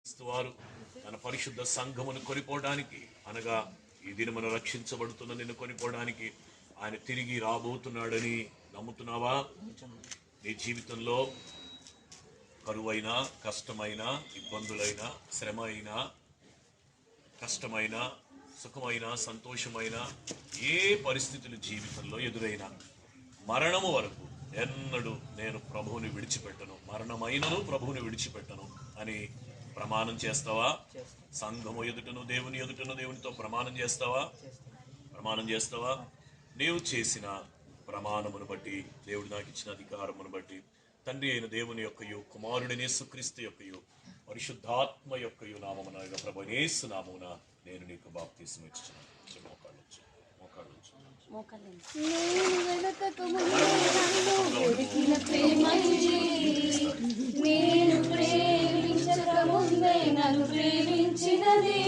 వారు తన పరిశుద్ధ సంఘమును కొనిపోవడానికి, అనగా ఈ దినమున రక్షించబడుతున్న నిన్ను కొనిపోవడానికి ఆయన తిరిగి రాబోతున్నాడని నమ్ముతున్నావా? నీ జీవితంలో కరువైన, కష్టమైన, ఇబ్బందులైన, శ్రమ అయినా, కష్టమైన, సుఖమైన, సంతోషమైన ఏ పరిస్థితులు జీవితంలో ఎదురైనా మరణము వరకు ఎన్నడూ నేను ప్రభువుని విడిచిపెట్టను, మరణమైనను ప్రభువుని విడిచిపెట్టను అని ప్రమాణం చేస్తావా? సంఘము ఎదుటను, దేవుని ఎదుటను, దేవునితో ప్రమాణం చేస్తావా? ప్రమాణం చేస్తావా? నీవు చేసిన ప్రమాణమును బట్టి, దేవుడు నాకు ఇచ్చిన అధికారమును బట్టి, తండ్రి అయిన దేవుని యొక్కయు, కుమారుడైన యేసుక్రీస్తు యొక్కయు, పరిశుద్ధాత్మ యొక్కయు నామమున, ప్రభువైన యేసు నామమున నేను నీకు బాప్తిస్మం ఇచ్చుచున్నాను. నేను ప్రేమించక ముందే నన్ను ప్రేమించినది